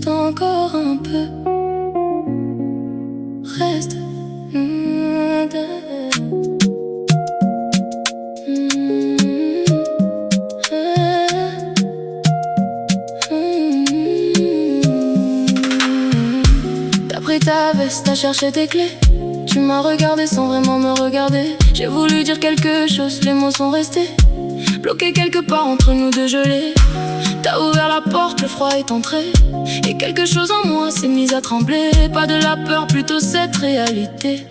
juste encore un peu. Reste. T'as pris ta veste, t'as cherché tes clés. Tu m'as regardé sans vraiment me regarder. J'ai voulu dire quelque chose, les mots sont restés bloqués quelque part entre nous deux gelés. T'as ouvert la porte, le froid est entré, et quelque chose en moi s'est mis à trembler. Pas de la peur, plutôt cette réalité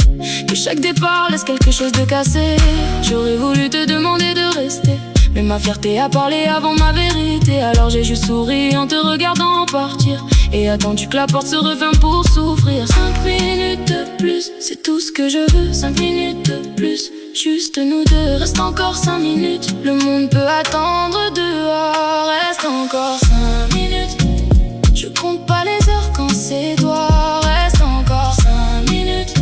que chaque départ laisse quelque chose de cassé. J'aurais voulu te demander de rester, mais ma fierté a parlé avant ma vérité. Alors j'ai juste souri en te regardant partir, et attendu que la porte se referme pour souffrir. 5 minutes de plus, c'est tout ce que je veux. 5 minutes de plus, juste nous deux. Reste encore 5 minutes, le monde peut attendre dehors. Reste encore 5 minutes, je compte pas les heures quand c'est toi. Reste encore 5 minutes,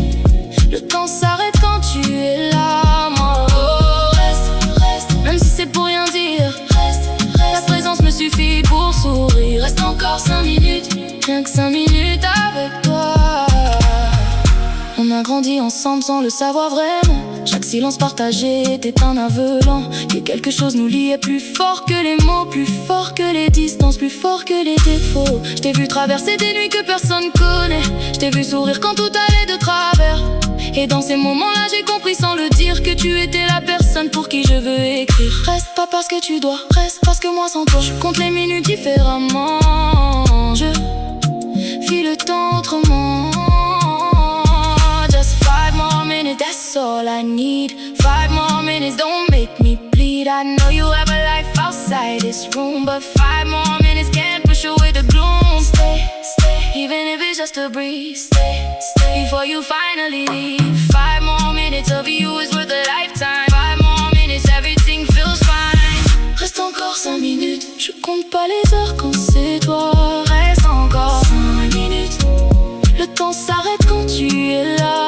le temps s'arrête quand tu es là. Moi, oh, reste, même si c'est pour rien dire. Reste, la présence me suffit pour sourire. Reste encore 5 minutes, rien que 5 minutes avec toi. On a grandi ensemble sans le savoir vraiment. Chaque silence partagé était un aveu lent, que quelque chose nous liait plus fort que les mots, plus fort que les distances, plus fort que les défauts. Je t'ai vu traverser des nuits que personne connaît. Je t'ai vu sourire quand tout allait de travers. Et dans ces moments-là j'ai compris sans le dire que tu étais la personne pour qui je veux écrire. Reste pas parce que tu dois, reste parce que moi sans toi je compte les minutes différemment. Je vis le temps autrement. Just 5 more minutes, that's all I need. 5 more minutes, don't make me bleed. I know you have a life outside this room, but 5 more minutes can't push away the gloom. Stay, even if it's just a breeze. Stay, before you finally leave. 5 more minutes of you is worth a lifetime. 5 more minutes, everything feels fine. Reste encore 5 minutes, je compte pas les heures quand c'est toi. Reste encore 5 minutes, le temps s'arrête quand tu es là.